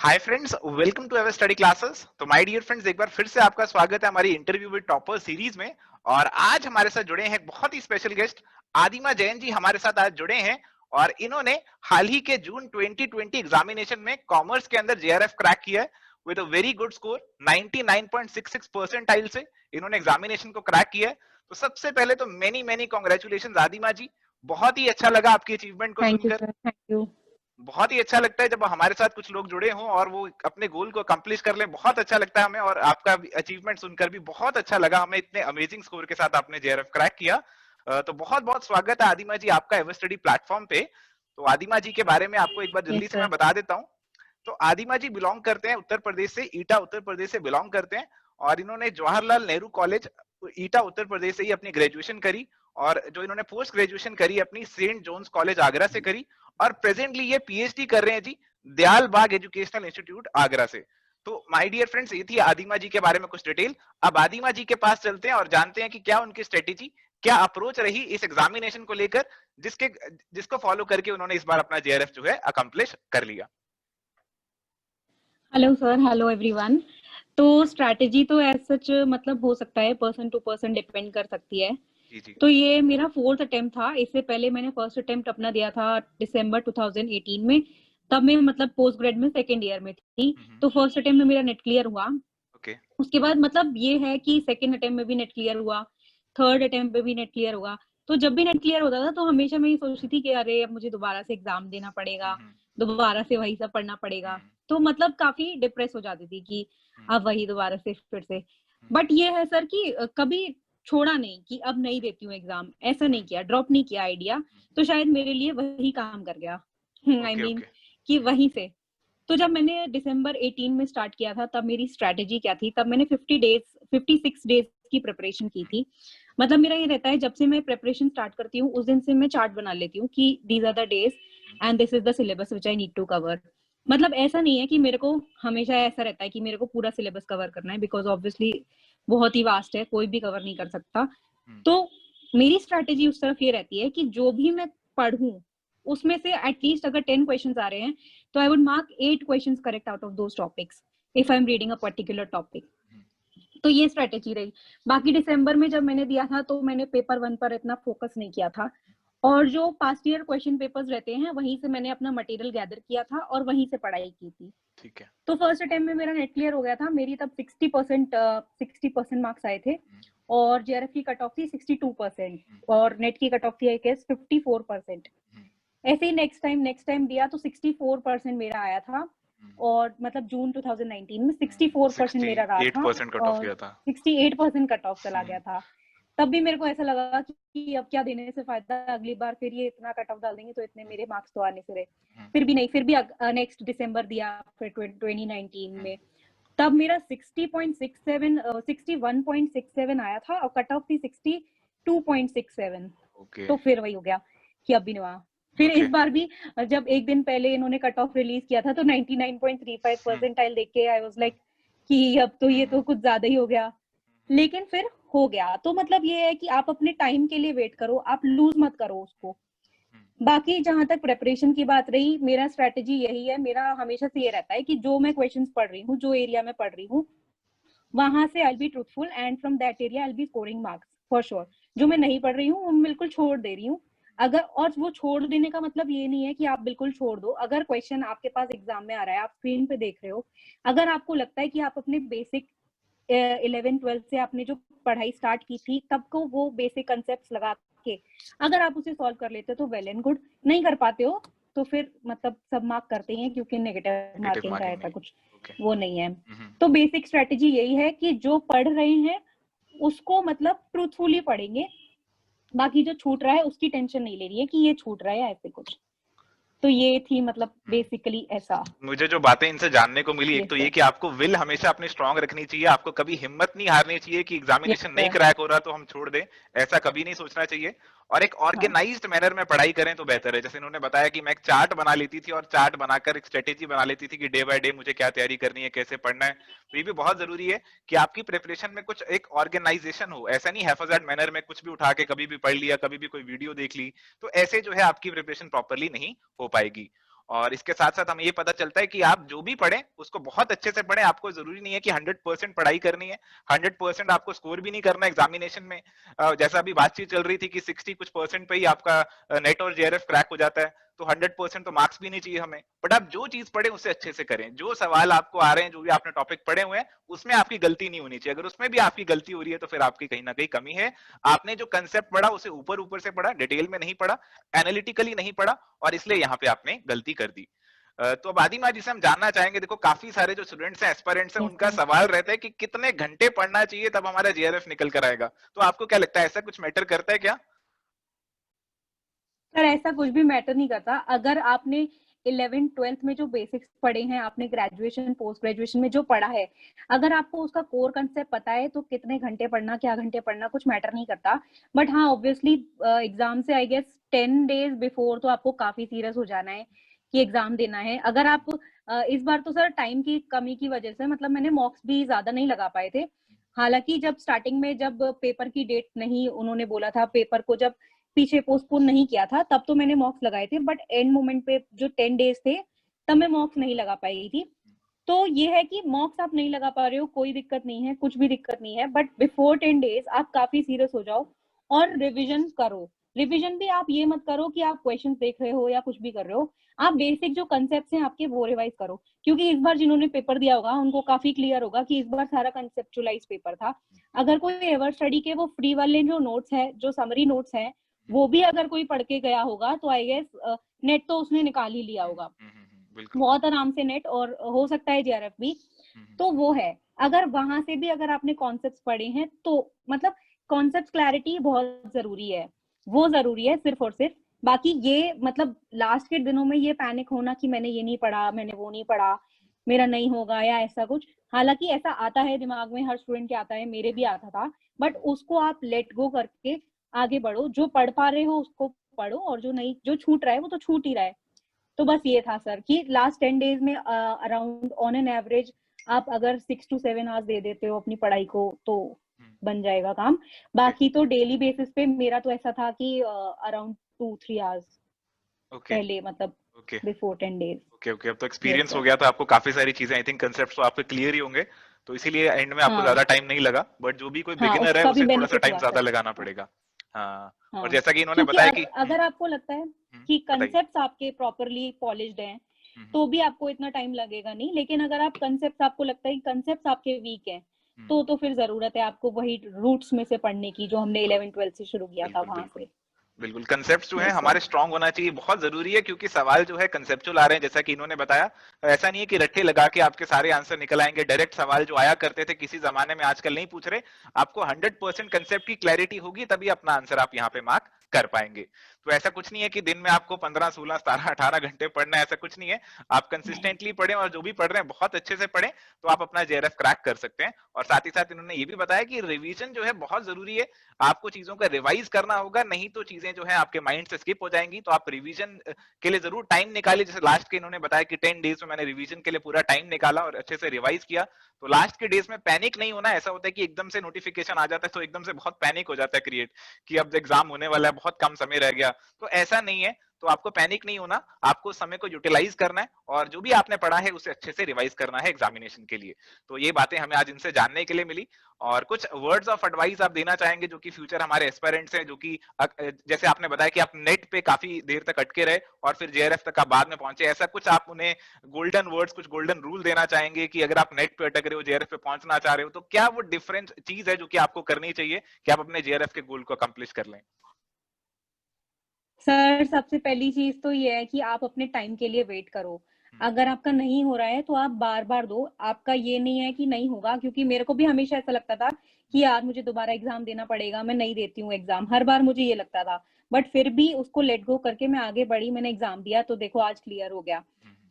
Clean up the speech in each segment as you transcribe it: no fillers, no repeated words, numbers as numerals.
Hi friends, welcome to our study classes. तो my dear friends, एक बार फिर से आपका स्वागत है हमारी इंटरव्यू विद टॉपर सीरीज में। और आज हमारे साथ जुड़े हैं बहुत ही स्पेशल गेस्ट आदिमा जैन जी। हमारे साथ आज जुड़े हैं और इन्होंने हाल ही के जून 2020 एग्जामिनेशन में कॉमर्स के अंदर जेआरएफ क्रैक किया है with a very good score 99.66 percentile से इन्होंने एग्जामिनेशन को क्रैक किया है। तो सबसे पहले तो मेनी मेनी कॉन्ग्रेचुलेशन आदिमा जी। बहुत ही अच्छा लगा आपकी अचीवमेंट को थैंक यू सुनकर। Sir, thank you. बहुत ही अच्छा लगता है जब हमारे साथ कुछ लोग जुड़े हों और वो अपने गोल को अकम्प्लिश कर ले। बहुत अच्छा लगता है हमें, और आपका अचीवमेंट सुनकर भी बहुत अच्छा लगा हमें। इतने अमेजिंग स्कोर के साथ आपने जेआरएफ क्रैक किया। तो बहुत बहुत स्वागत है आदिमा जी आपका एवर स्टडी प्लेटफॉर्म पे। तो आदिमा जी के बारे में आपको एक बार जल्दी यस से मैं सर। बता देता हूँ। तो आदिमा जी बिलोंग करते हैं उत्तर प्रदेश से, ईटा उत्तर प्रदेश से बिलोंग करते हैं। और इन्होंने जवाहरलाल नेहरू कॉलेज ईटा उत्तर प्रदेश से ही अपनी ग्रेजुएशन करी। और जो इन्होंने पोस्ट ग्रेजुएशन करी अपनी सेंट जोन्स कॉलेज आगरा से करी। और प्रेजेंटली ये पीएचडी कर रहे हैं जी दयाल बाग एजुकेशनल इंस्टीट्यूट आगरा से। तो माय डियर फ्रेंड्स, ये थी आदिमा जी के बारे में कुछ डिटेल। अब आदिमा जी के पास चलते हैं और जानते हैं कि क्या उनकी स्ट्रेटेजी, क्या अप्रोच रही इस एग्जामिनेशन को लेकर, जिसको फॉलो करके उन्होंने इस बार अपना जेआरएफ जो है अकम्प्लिश कर लिया। Hello sir, hello everyone. तो स्ट्रैटेजी तो एज सच मतलब हो सकता है, पर्सन टू पर्सन डिपेंड कर सकती है। जी जी। तो ये मेरा फोर्थ अटेम्प्ट था। इससे पहले मैंने फर्स्ट अटेम्प्ट अपना दिया था दिसंबर 2018 में। तब मैं मतलब पोस्ट ग्रेड में सेकेंड ईयर में थी। तो फर्स्ट अटेम्प्ट में मेरा नेट क्लियर हुआ। ओके। उसके बाद मतलब ये है कि सेकेंड अटेम्प्ट में भी नेट क्लियर हुआ, थर्ड अटेम्प्ट में भी नेट क्लियर हुआ। तो जब भी नेट क्लियर होता था तो हमेशा मैं ये सोचती थी कि अरे अब मुझे दोबारा से एग्जाम देना पड़ेगा, दोबारा से वही सब पढ़ना पड़ेगा। तो मतलब काफी डिप्रेस हो जाती थी कि अब वही दोबारा से फिर से। बट ये है सर कि कभी छोड़ा नहीं कि अब नहीं देती हूँ एग्जाम, ऐसा नहीं किया, ड्रॉप नहीं किया आइडिया। तो शायद मेरे लिए वही काम कर गया। आई ओके मीन ओके। कि वहीं से। तो जब मैंने दिसंबर 18 में स्टार्ट किया था तब मेरी स्ट्रैटेजी क्या थी, तब मैंने 56 डेज की प्रिपरेशन की थी। मतलब मेरा ये रहता है जब से मैं प्रिपरेशन स्टार्ट करती हूँ उस दिन से मैं चार्ट बना लेती हूँ कि these are the days and this is the syllabus which I need to cover. मतलब ऐसा नहीं है कि मेरे को हमेशा ऐसा रहता है कि मेरे को पूरा सिलेबस कवर करना है, बिकॉज ऑब्वियसली बहुत ही वास्ट है, कोई भी कवर नहीं कर सकता। तो मेरी स्ट्रैटेजी उस तरफ ये रहती है कि जो भी मैं पढ़ूं उसमें से एटलीस्ट अगर 10 क्वेश्चंस आ रहे हैं तो I would mark 8 questions correct out of those topics if I am reading a particular topic. तो ये स्ट्रेटेजी रही। बाकी दिसंबर में जब मैंने दिया था तो मैंने पेपर 1 पर इतना फोकस नहीं किया था, और जो पास्ट ईयर क्वेश्चन पेपर्स रहते हैं वहीं से मैंने अपना मटेरियल गैदर किया था और वहीं से पढ़ाई की थी। ठीक है। तो फर्स्ट अटेम्प्ट में मेरा नेट क्लियर हो गया था। मेरी तब 60% मार्क्स आए थे और जेआरएफ की कट ऑफ थी 62% और नेट की कट ऑफ थी आई गेस 54%। ऐसे ही नेक्स्ट टाइम दिया तो 64% मेरा आया था। और मतलब जून 2019 में 64% मेरा रहा था 68% कट ऑफ और किया था। 68% कट ऑफ चला गया था। तब भी मेरे को ऐसा लगा कि अब क्या देने से फायदा, अगली बार फिर ये इतना कट ऑफ डाल देंगे तो इतने मेरे मार्क्स तो आने से रहे। फिर भी नहीं, फिर भी नेक्स्ट दिसंबर दिया फिर 2019 में। तब मेरा 61.67 आया था और कट ऑफ थी 62.67। ओके। तो फिर वही हो गया कि अब भी नहीं हुआ। फिर इस बार भी जब एक दिन पहले इन्होंने कट ऑफ रिलीज किया था तो 99.35 परसेंटाइल देख के आई वाज लाइक कि अब तो ये तो कुछ ज्यादा ही हो गया। लेकिन फिर हो गया। तो मतलब ये है कि आप अपने टाइम के लिए वेट करो, आप लूज मत करो उसको। बाकी जहां तक प्रेपरेशन की बात रही, मेरा स्ट्रेटेजी यही है, मेरा हमेशा से ये रहता है कि जो मैं क्वेश्चंस पढ़ रही हूँ, जो एरिया में पढ़ रही हूँ, वहां से I be truthful and from that area I be scoring marks for sure. जो मैं नहीं पढ़ रही हूँ वो बिल्कुल छोड़ दे रही हूँ। अगर, और वो छोड़ देने का मतलब ये नहीं है कि आप बिल्कुल छोड़ दो। अगर क्वेश्चन आपके पास एग्जाम में आ रहा है, आप स्क्रीन पे देख रहे हो, अगर आपको लगता है कि आप अपने बेसिक 11th-12th से आपने जो पढ़ाई स्टार्ट की थी तब को वो बेसिक कंसेप्ट लगा के अगर आप उसे सॉल्व कर लेते हो तो वेल एंड गुड। नहीं कर पाते हो तो फिर मतलब सब मार्क करते हैं, क्योंकि नेगेटिव मार्किंग का ऐसा कुछ वो नहीं है। तो बेसिक स्ट्रेटेजी यही है कि जो पढ़ रहे हैं उसको मतलब ट्रूथफुली पढ़ेंगे, बाकी जो छूट रहा है उसकी टेंशन नहीं ले रही है कि ये छूट रहा है ऐसे कुछ। तो ये थी मतलब बेसिकली ऐसा। मुझे जो बातें इनसे जानने को मिली, एक तो ये कि आपको विल हमेशा अपनी स्ट्रांग रखनी चाहिए, आपको कभी हिम्मत नहीं हारनी चाहिए कि एग्जामिनेशन नहीं क्रैक हो रहा तो हम छोड़ दें, ऐसा कभी नहीं सोचना चाहिए। और एक ऑर्गेनाइज्ड मैनर में पढ़ाई करें तो बेहतर है। जैसे इन्होंने बताया कि मैं एक चार्ट बना लेती थी और चार्ट बनाकर एक स्ट्रेटेजी बना लेती थी कि डे बाय डे मुझे क्या तैयारी करनी है, कैसे पढ़ना है। तो ये भी बहुत जरूरी है कि आपकी प्रिपरेशन में कुछ एक ऑर्गेनाइजेशन हो। ऐसा नहीं हैफाजार्ड मैनर में कुछ भी उठा के कभी भी पढ़ लिया, कभी भी कोई वीडियो देख ली, तो ऐसे जो है आपकी प्रिपरेशन प्रॉपरली नहीं हो पाएगी। और इसके साथ साथ हमें ये पता चलता है कि आप जो भी पढ़ें उसको बहुत अच्छे से पढ़ें। आपको जरूरी नहीं है कि 100% पढ़ाई करनी है, 100% आपको स्कोर भी नहीं करना एग्जामिनेशन में। जैसा अभी बातचीत चल रही थी कि 60 कुछ परसेंट पे ही आपका नेट और जेआरएफ क्रैक हो जाता है, तो 100% तो मार्क्स भी नहीं चाहिए हमें। बट आप जो चीज पढ़े उसे अच्छे से करें, जो सवाल आपको आ रहे हैं, जो भी आपने टॉपिक पढ़े हुए हैं, उसमें आपकी गलती नहीं होनी चाहिए। अगर उसमें भी आपकी गलती हो रही है तो फिर आपकी कहीं ना कहीं कमी है। आपने जो कंसेप्ट पढ़ा उसे ऊपर ऊपर से पढ़ा, डिटेल में नहीं पढ़ा, एनालिटिकली नहीं पढ़ा, और इसलिए यहाँ पे आपने गलती कर दी। तो अब आदिमा जी से हम जानना चाहेंगे, देखो काफी सारे जो स्टूडेंट्स हैं, एस्पिरेंट्स हैं, यस उनका सर। सवाल रहता है कि कितने घंटे पढ़ना चाहिए तब हमारा जेआरएफ निकल कर आएगा। तो आपको क्या लगता है, ऐसा कुछ मैटर करता है क्या? सर ऐसा कुछ भी मैटर नहीं करता। अगर आपने 11th-12th में जो बेसिक्स पढ़े हैं, आपने ग्रेजुएशन पोस्ट ग्रेजुएशन में जो पढ़ा है, अगर आपको उसका कोर कंसेप्ट पता है तो कितने घंटे पढ़ना, क्या घंटे पढ़ना, कुछ मैटर नहीं करता। बट हाँ, ऑब्वियसली एग्जाम से आई गेस 10 डेज बिफोर तो आपको काफी सीरियस हो जाना है कि एग्जाम देना है। अगर आप इस बार तो सर टाइम की कमी की वजह से मतलब मैंने मॉक्स भी ज्यादा नहीं लगा पाए थे। हालांकि जब स्टार्टिंग में जब पेपर की डेट नहीं उन्होंने बोला था, पेपर को जब पीछे पोस्टपोन नहीं किया था, तब तो मैंने मॉक्स लगाए थे। बट एंड मोमेंट पे जो 10 डेज थे तब मैं मॉक्स नहीं लगा पाई थी। तो ये है कि मॉक्स आप नहीं लगा पा रहे हो, कोई दिक्कत नहीं है, कुछ भी दिक्कत नहीं है। बट बिफोर 10 डेज आप काफी सीरियस हो जाओ और रिविजन करो। रिविजन भी आप ये मत करो कि आप क्वेश्चंस देख रहे हो या कुछ भी कर रहे हो, आप बेसिक जो कंसेप्ट हैं आपके वो रिवाइज करो। क्योंकि इस बार जिन्होंने पेपर दिया होगा उनको काफी क्लियर होगा कि इस बार सारा कंसेप्चुअलाइज पेपर था। अगर कोई एवर स्टडी के वो फ्री वाले जो नोट्स है, जो समरी नोट्स है, वो भी अगर कोई पढ़ के गया होगा तो आई गेस नेट तो उसने निकाल ही लिया होगा बिल्कुल। बहुत आराम से नेट, और हो सकता है जेआरएफ भी। तो वो है, अगर वहां से भी अगर आपने कॉन्सेप्ट्स पढ़े हैं तो मतलब कॉन्सेप्ट क्लैरिटी बहुत जरूरी है, वो जरूरी है सिर्फ और सिर्फ। बाकी ये मतलब लास्ट के दिनों में ये पैनिक होना कि मैंने ये नहीं पढ़ा, मैंने वो नहीं पढ़ा, मेरा नहीं होगा या ऐसा कुछ, हालांकि ऐसा आता है दिमाग में, हर स्टूडेंट के आता है, मेरे भी आता था। बट उसको आप लेट गो करके आगे बढ़ो। जो पढ़ पा रहे हो उसको पढ़ो, और जो नहीं, जो छूट रहा है वो तो छूट ही रहा है। तो बस ये था सर कि लास्ट 10 डेज में अराउंड ऑन एन एवरेज आप अगर 6 to 7 आवर्स दे देते हो अपनी पढ़ाई को तो बन जाएगा काम। बाकी तो डेली बेसिस पे मेरा तो ऐसा था कि अराउंड 2-3 आवर्स ओके पहले, मतलब okay before 10 days. Okay okay. अब तो यस एक्सपीरियंस हो सर। गया, तो आपको काफी सारी चीजें, आई थिंक कंसेप्ट तो आपके क्लियर ही होंगे, तो इसीलिए एंड में आपको हाँ ज्यादा टाइम नहीं लगा। बट जो भी कोई हाँ, बिगिनर है उसका भी उसे थोड़ा सा बेनिफिट टाइम हुआ ज्यादा सर। लगाना हाँ पड़ेगा। हाँ। और हाँ, जैसा कि इन्होंने क्योंकि बताया कि अगर आपको लगता है कि बताइए। कंसेप्ट आपके प्रॉपरली पॉलिश्ड हैं तो भी आपको इतना टाइम लगेगा नहीं। लेकिन अगर आप कंसेप्ट, आपको लगता है कि कंसेप्ट आपके वीक हैं, तो फिर जरूरत है आपको वही रूट्स में से पढ़ने की जो हमने 11th-12th से शुरू किया था बिल्कुल वहां बिल्कुल से। बिल्कुल। कंसेप्ट जो है यस सर। हमारे स्ट्रांग होना चाहिए, बहुत जरूरी है, क्योंकि सवाल जो है कंसेप्चुअल आ रहे हैं, जैसा कि इन्होंने बताया। ऐसा नहीं है कि रट्टे लगा के आपके सारे आंसर निकल आएंगे। डायरेक्ट सवाल जो आया करते थे किसी जमाने में, आजकल नहीं पूछ रहे। आपको 100% कंसेप्ट की क्लैरिटी होगी तभी अपना आंसर आप यहाँ पे मार्क कर पाएंगे। तो ऐसा कुछ नहीं है कि दिन में आपको 15, 16, 17, 18 घंटे पढ़ना है, ऐसा कुछ नहीं है। आप नहीं। कंसिस्टेंटली पढ़ें, और जो भी पढ़ रहे हैं बहुत अच्छे से पढ़ें, तो आप अपना जेआरएफ क्रैक कर सकते हैं। और साथ ही साथ इन्होंने ये भी बताया कि रिवीजन जो है बहुत जरूरी है। आपको चीजों का रिवाइज करना होगा, नहीं तो चीजें जो है आपके माइंड से स्किप हो जाएंगी। तो आप रिवीजन के लिए जरूर टाइम निकालिए। जैसे लास्ट के इन्होंने बताया कि 10 डेज में मैंने रिवीजन के लिए पूरा टाइम निकाला और अच्छे से रिवाइज किया। तो लास्ट के डेज में पैनिक नहीं होना। ऐसा होता है कि एकदम से नोटिफिकेशन आ जाता है तो एकदम से बहुत पैनिक हो जाता है क्रिएट, कि अब एग्जाम होने वाला है, बहुत कम समय रह गया। तो ऐसा नहीं है, तो आपको पैनिक नहीं होना। आपको समय को यूटिलाइज करना है, और जो भी आपने पढ़ा है उसे अच्छे से रिवाइज करना है एग्जामिनेशन के लिए। तो ये बातें हमें आज इनसे जानने के लिए मिली। और कुछ वर्ड्स ऑफ एडवाइस आप देना चाहेंगे जो कि फ्यूचर हमारे एस्पिरेंट्स हैं, जो कि जैसे आपने बताया कि आप नेट पे काफी देर तक अटके रहे और फिर जेआरएफ तक आप बाद में पहुंचे, ऐसा कुछ आप उन्हें गोल्डन वर्ड्स, कुछ गोल्डन रूल देना चाहेंगे कि अगर आप नेट पे अटक रहे हो, जेआरएफ पे पहुंचना चाह रहे हो, तो क्या वो डिफरेंट चीज है जो कि आपको करनी चाहिए कि आप अपने जेआरएफ के गोल को अकम्प्लिश कर लें? सर सबसे पहली चीज तो ये है कि आप अपने टाइम के लिए वेट करो। अगर आपका नहीं हो रहा है तो आप बार बार दो। आपका ये नहीं है कि नहीं होगा, क्योंकि मेरे को भी हमेशा ऐसा लगता था कि यार मुझे दोबारा एग्जाम देना पड़ेगा, मैं नहीं देती हूँ एग्जाम, हर बार मुझे ये लगता था। बट फिर भी उसको लेट गो करके मैं आगे बढ़ी, मैंने एग्जाम दिया तो देखो आज क्लियर हो गया।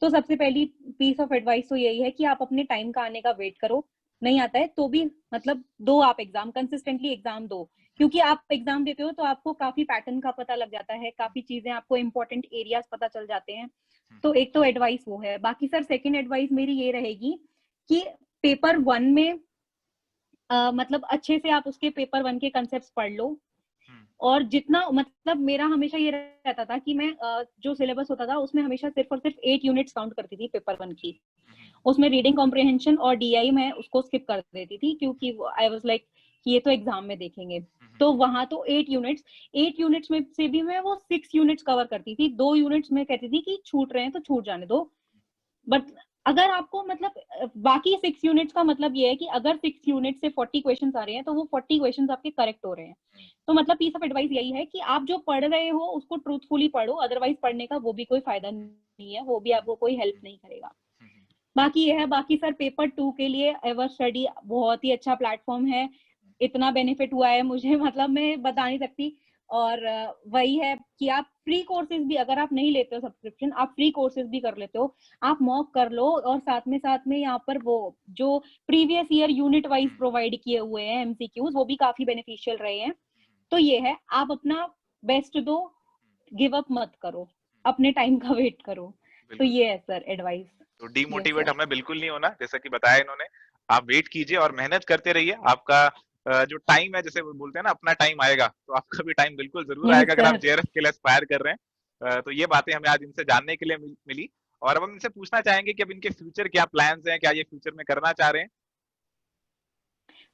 तो सबसे पहली पीस ऑफ एडवाइस तो यही है कि आप अपने टाइम का आने का वेट करो। नहीं आता है तो भी मतलब दो, आप एग्जाम कंसिस्टेंटली एग्जाम दो। क्योंकि आप एग्जाम देते हो तो आपको काफी पैटर्न का पता लग जाता है, काफी चीजें आपको इंपॉर्टेंट एरियाज पता चल जाते हैं। तो एक तो एडवाइस वो है। बाकी सर सेकंड एडवाइस मेरी ये रहेगी कि पेपर 1 में मतलब अच्छे से आप उसके पेपर 1 के कंसेप्ट पढ़ लो। और जितना मतलब मेरा हमेशा ये रहता था कि मैं जो सिलेबस होता था उसमें हमेशा सिर्फ और सिर्फ 8 यूनिट्स काउंट करती थी पेपर 1 की। उसमें रीडिंग कॉम्प्रिहेंशन और डीआई मैं उसको स्किप कर देती थी, क्योंकि आई वाज लाइक कि ये तो एग्जाम में देखेंगे। तो वहां तो 8 यूनिट्स में से भी मैं वो 6 यूनिट्स कवर करती थी। 2 यूनिट्स में कहती थी कि छूट रहे हैं तो छूट जाने दो। बट अगर आपको मतलब बाकी 6 यूनिट्स का मतलब ये है कि अगर 6 यूनिट से 40 क्वेश्चंस आ रहे हैं तो वो 40 क्वेश्चंस आपके करेक्ट हो रहे हैं। तो मतलब पीस ऑफ एडवाइस यही है कि आप जो पढ़ रहे हो उसको ट्रूथफुली पढ़ो, अदरवाइज पढ़ने का वो भी कोई फायदा नहीं है, वो भी आपको कोई हेल्प नहीं करेगा। बाकी ये है, बाकी सर पेपर 2 के लिए एवर स्टडी बहुत ही अच्छा प्लेटफॉर्म है। इतना बेनिफिट हुआ है मुझे, मतलब मैं बता नहीं सकती। और वही है कि आप फ्री कोर्सेज भी, अगर आप नहीं लेते हो सब्सक्रिप्शन, आप फ्री कोर्सेज भी कर लेते हो। आप मॉक कर लो और साथ में यहाँ पर वो जो previous year unit wise provide किए हुए हैं एमसीक्यूज, वो भी काफी बेनिफिशियल रहे हैं। तो ये है, आप अपना बेस्ट दो, गिव अप मत करो, अपने टाइम का वेट करो। तो ये है सर एडवाइस। तो डीमोटिवेट हमें बिल्कुल नहीं होना, जैसा कि बताया इन्होंने। आप वेट कीजिए और मेहनत करते रहिए। आपका जो टाइम है, जैसे वो बोलते हैं ना, अपना टाइम आएगा, तो आपका भी टाइम बिल्कुल जरूर यस आएगा अगर आप सर। जेआरएफ के लिए एस्पायर कर रहे हैं। तो ये बातें हमें आज इनसे जानने के लिए मिली। और अब हम इनसे पूछना चाहेंगे कि अब इनके फ्यूचर क्या प्लान्स हैं, क्या ये फ्यूचर में करना चाह रहे हैं।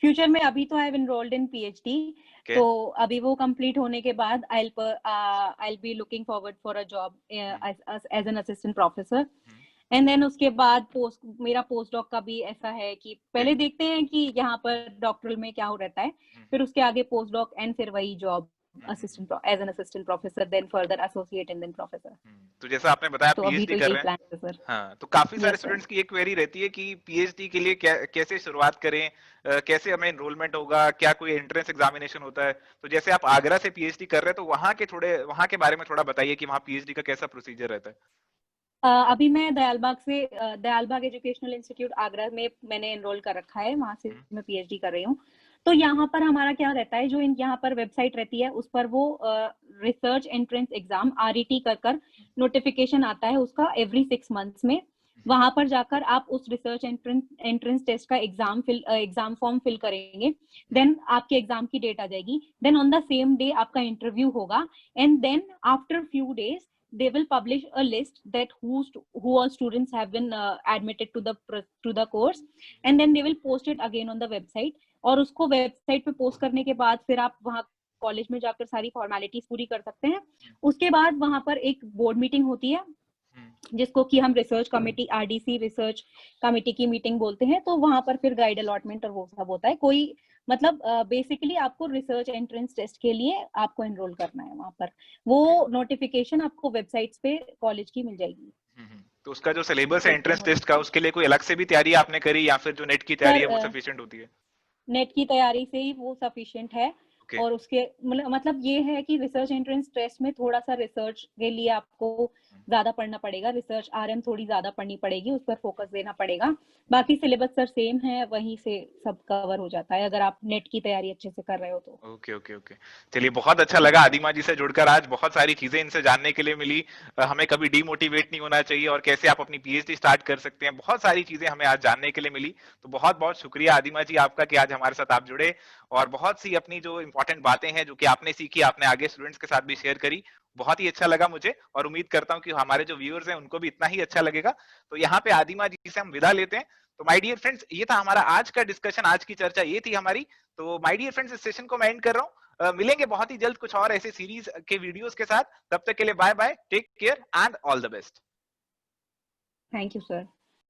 फ्यूचर में अभी तो I have enrolled in PhD, तो अभी वो कंप्लीट होने के बाद I be looking forward for a job as an assistant professor. And then उसके बाद मेरा पोस्ट डॉक का भी ऐसा है कि पहले देखते हैं कि यहाँ पर डॉक्टरल में क्या हो रहता है, फिर उसके आगे पोस्ट डॉक एंड फिर वही job assistant as an assistant professor, then further associate and then professor. तो जैसा आपने बताया तो अभी पीएचडी तो कर यही रहे हैं। प्लान है सर। हाँ, तो काफी सारे यस सर। स्टूडेंट्स की एक क्वेरी रहती है कि पीएचडी के लिए कैसे शुरुआत करें, कैसे हमें एनरोलमेंट होगा, क्या कोई एंट्रेंस एग्जामिनेशन होता है। तो जैसे आप आगरा से पीएचडी कर रहे हैं, तो वहाँ के बारे में थोड़ा बताइए कि वहाँ पीएचडी का कैसा प्रोसीजर रहता है। अभी मैं दयालबाग एजुकेशनल इंस्टीट्यूट आगरा में मैंने एनरोल कर रखा है, वहां से मैं पीएचडी कर रही हूँ। तो यहाँ पर हमारा क्या रहता है, जो यहाँ पर वेबसाइट रहती है उस पर वो रिसर्च एंट्रेंस एग्जाम आरईटी कर नोटिफिकेशन आता है उसका एवरी 6 मंथ्स में। वहां पर जाकर आप उस रिसर्च एंट्रेंस टेस्ट का एग्जाम फॉर्म फिल करेंगे, देन आपके एग्जाम की डेट आ जाएगी, then on the same day आपका इंटरव्यू होगा, and then after few days they will publish a list that who all students have been admitted to the course, and then they will post it again on the website। और उसको website पे post करने के बाद फिर आप वहां college में जाकर सारी फॉर्मेलिटीज पूरी कर सकते हैं। उसके बाद वहां पर एक बोर्ड मीटिंग होती है जिसको कि हम research committee RDC research committee की मीटिंग बोलते हैं। तो वहां पर फिर गाइड अलॉटमेंट और वो सब होता है। कोई मतलब बेसिकली आपको रिसर्च एंट्रेंस टेस्ट के लिए आपको एनरोल करना है वहां पर, वो नोटिफिकेशन आपको वेबसाइट्स पे कॉलेज की मिल जाएगी। तो उसका जो सिलेबस है एंट्रेंस टेस्ट का, उसके लिए कोई अलग से भी तैयारी आपने करी, या फिर जो नेट की तैयारी है वो सफिशिएंट होती है? नेट की तैयारी से ही वो सफिशिएंट है। और उसके मतलब ये है कि रिसर्च एंट्रेंस टेस्ट में थोड़ा सा रिसर्च के लिए आपको ज्यादा पढ़ना पड़ेगा, रिसर्च आरएम थोड़ी ज्यादा पढ़नी पड़ेगी, उस पर फोकस देना पड़ेगा। बाकी सिलेबस सर सेम है, वहीं से सब कवर हो जाता है अगर आप नेट की तैयारी अच्छे से कर रहे हो तो। ओके ओके ओके, चलिए बहुत अच्छा लगा आदिमा जी से जुड़कर। आज बहुत सारी चीजें इनसे जानने के लिए मिली। हमें कभी डीमोटिवेट नहीं होना चाहिए और कैसे आप अपनी पीएचडी स्टार्ट कर सकते हैं, बहुत सारी चीजें हमें आज जानने के लिए मिली। तो बहुत बहुत शुक्रिया आदिमा जी आपका कि आज हमारे साथ आप जुड़े और बहुत सी अपनी जो इंपॉर्टेंट बातें हैं जो कि आपने सीखी, आपने आगे स्टूडेंट्स के साथ भी शेयर करी। बहुत ही अच्छा लगा मुझे और उम्मीद करता हूँ कि हमारे जो व्यूअर्स हैं उनको भी इतना ही अच्छा लगेगा। तो यहाँ पे आदिमा जी से हम विदा लेते हैं। तो माय डियर फ्रेंड्स, ये था हमारा आज का डिस्कशन, आज की चर्चा ये थी हमारी। तो माय डियर फ्रेंड्स, इस सेशन को मैं एंड कर रहा हूँ। मिलेंगे बहुत ही जल्द कुछ और ऐसे सीरीज के वीडियोस के साथ। तब तक के लिए bye bye, take care and all the best. Thank you sir.